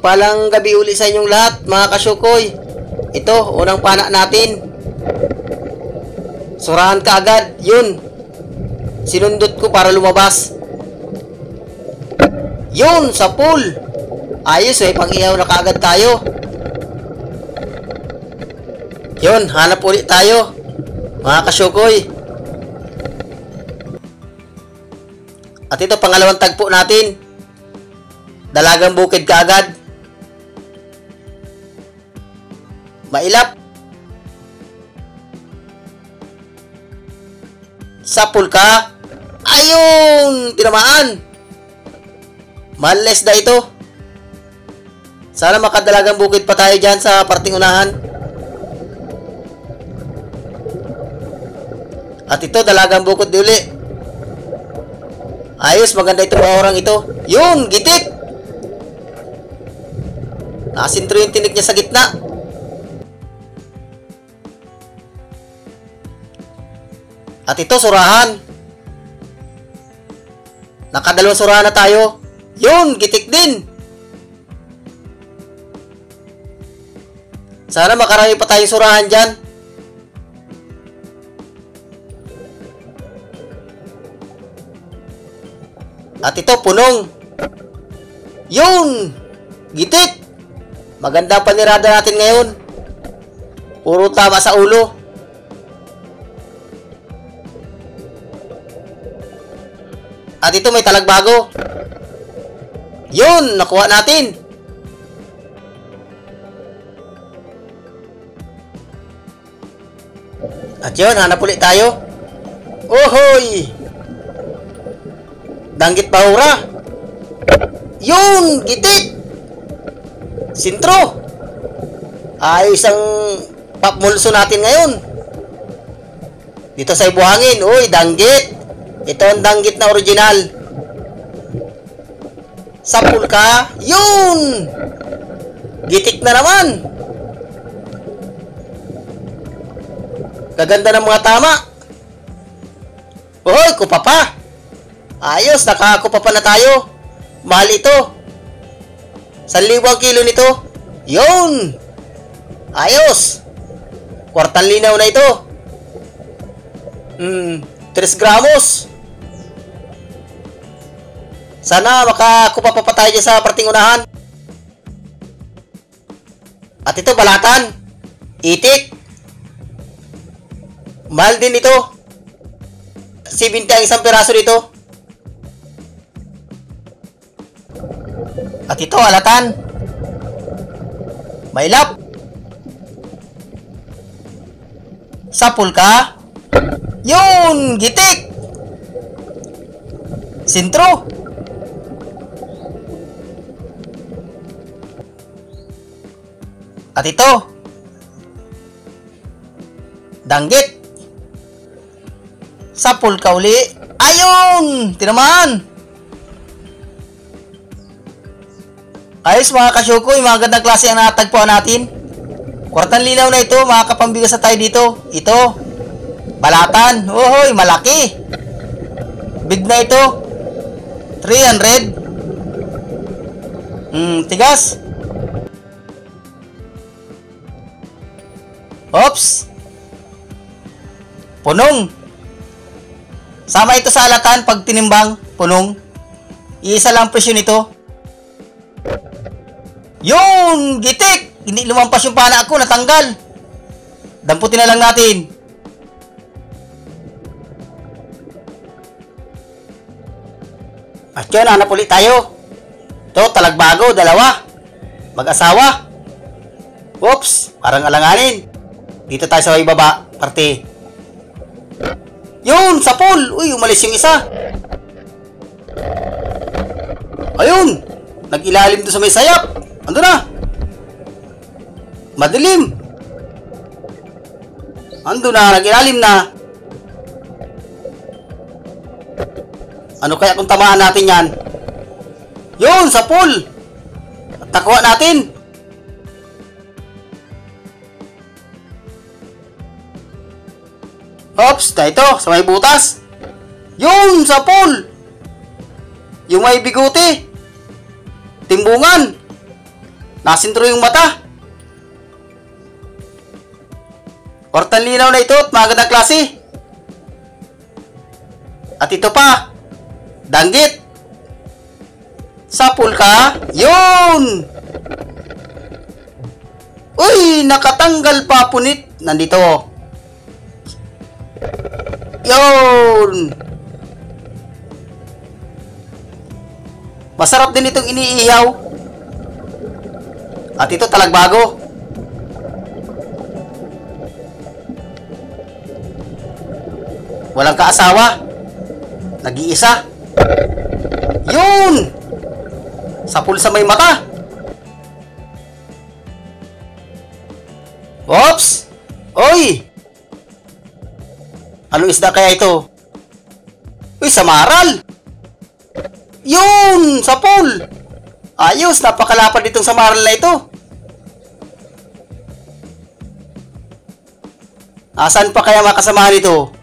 Mapagpalang gabi uli sa inyong lahat, mga kasyukoy. Ito, unang pana natin. Surahan ka agad, yun. Sinundot ko para lumabas. Yun, sa pool. Ayos pang-ihaw na kaagad tayo. Yun, hanap ulit tayo, mga kasyukoy. At ito, pangalawang tagpo natin. Dalagang bukid kaagad. Mailap. Sapul ka. Ayun! Tinamaan. Males na ito. Sana makadalagang bukid pa tayo dyan sa parting unahan. At ito, dalagang bukid uli. Ayos, maganda itong mga orang ito. Yun! Gitik! Nakasintro yung tinik niya sa gitna. At ito, surahan. Nakadalawang surahan na tayo. Yun, gitik din. Sana makarami pa tayong surahan dyan. At ito, punong. Yun, gitik. Maganda panirada natin ngayon. Puro tama sa ulo. At ito, may talagbago. Yun, nakuha natin. At yun, hanap ulit tayo. Ohoy! Danggit bahura. Yun, gitik. Sintro. Ayos ang papmulso natin ngayon. Dito sa ibuhangin. Uy, danggit. Ito ang danggit na original. Sapul ka. Yun! Gitik na naman. Kaganda ng mga tama. Uy, kupa pa. Ayos, nakakupa pa na tayo. Mahal ito. 1,000 ang kilo nito. Yun! Ayos! Kwartang linaw na ito. 3 gramos. Sana makakupa pa tayo dyan sa parting unahan. At ito, balatan. Itik. Mahal din ito. 70 ang isang piraso dito. At ito, alatan. Mailap. Sapul ka. Yun! Gitik! Sintro. At ito, danggit. Sapul ka uli. Ayun! Tinamaan. Ayos mga kasyukoy, mga gandang klase ang natagpuan natin. Kwartang linaw na ito, makakapambigas na tayo dito. Ito, balatan. Ohoy, malaki. Big na ito. 300. Tigas. Oops. Punong. Sama ito sa alatan pag tinimbang. Punong. Iisa lang presyo nito. Yung gitik! Hindi lumampas yung pana ako, natanggal. Damputin na lang natin. At yun, hanap ulit tayo. Ito, talagbago, 2. Mag-asawa. Oops, parang alanganin. Dito tayo sa ibaba, parte. Yun, sa pool. Uy, umalis yung isa. Ayun, nag-ilalim doon sa may sayap. Ando na. Madilim. Ando na, nag-ilalim na. Ano kaya kung tamaan natin yan? Yun, sa pool. At nakuha natin. Oops, na ito, sa may butas. Yun, sa pool. Yung may biguti. Timbungan. Nasintro yung mata. Kwartang linaw na ito at magandang klase. At ito pa. Danggit. Sapul ka. Yun. Uy, nakatanggal pa punit. Nandito. Yun. Masarap din itong iniihaw. At ito talagbago. Walang kaasawa. Nag-iisa. Yun! Sapul sa may mata. Oops! Oy! Anong isda kaya ito? Uy, samaral! Yun! Sapul! Ayos! Napakalapad itong samaral na ito. Asan pa kaya makasamahan ito?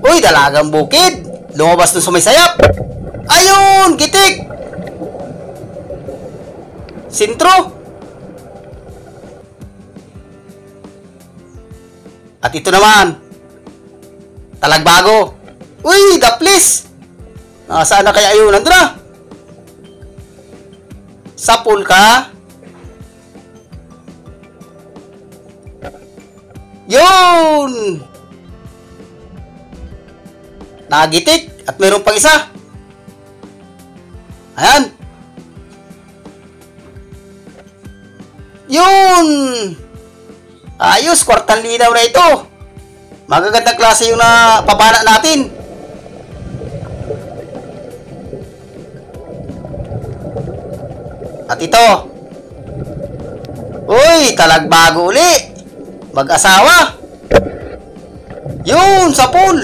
Uy, dalagang bukid! Lumabas dun sa may sayap! Ayun! Gitik! Sintro! At ito naman, talagbago. Uy, daplis! Saan na kaya yun? Nandun na! Sapul ka. Yun! Nagitik at mayroon pang isa. Ayan. Yun! Ayos, kwartang linaw na ito. Magagandang klase yung napabana natin. At ito. Uy, talagbago uli. Mag-asawa. Yun, sapul.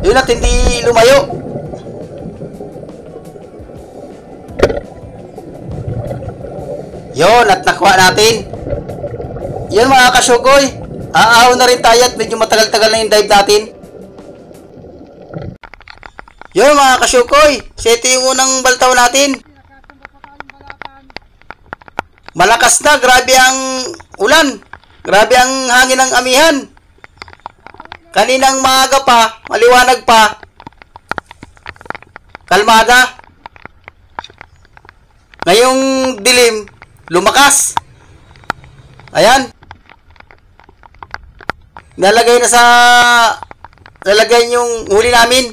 Yun at hindi lumayo. Yun, at nakuha natin. Yun mga kasyukoy, aahon na rin tayo at medyo matagal-tagal na yung dive natin. Yun mga kasyukoy, ito yung unang baltaw natin. Malakas na, grabe ang ulan. Grabe ang hangin ng amihan. Kaninang maaga pa, maliwanag pa. Kalmada. Ngayong dilim, lumakas. Ayan. Nalagay yung huli namin.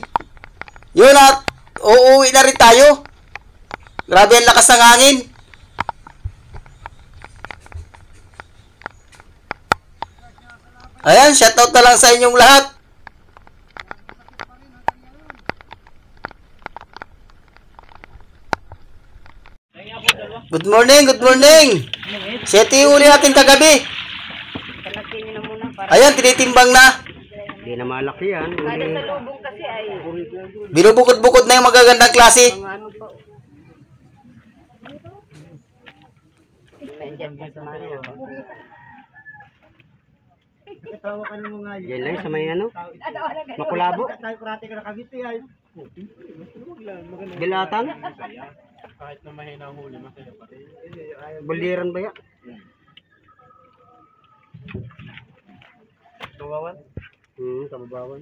Yun at uuwi na rin tayo. Grabe ang lakas ng hangin. Ayan, shoutout na lang sa inyong lahat. Good morning, good morning. Seti yung huli natin kagabi. Ayan, tinitimbang na. Hindi na malaki yan. Kada sa lubong kasi ay Binubukod-bukod na yung magagandang klase. mga ano pa. Nandiyan pa sa mga Yan lang sa may ano. Makulabo. Bilatan. Kahit na mahina ang huli, masaya pa rin. Baldiran ba yan? Kawawan? Kababawan.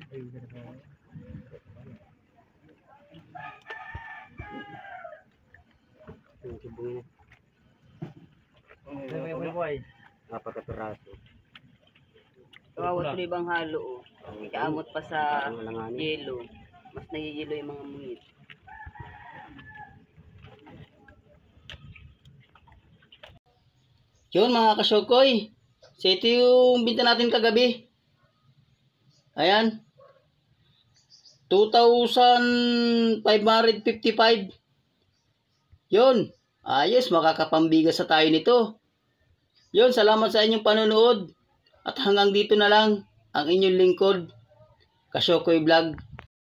Yung sibong niya. Apat na piraso. kawawa tuloy bang halo. Ikaamot pa sa Langanin. yelo. Mas nagigilo yung mga mungit. Yun mga kasyokoy. Ito yung binta natin kagabi. Ayan. 2,555. Yun. Ayos, makakapambigas sa tayo nito. Yun, salamat sa inyong panonood. At hanggang dito na lang ang inyong lingkod, Kasyokoy Vlog.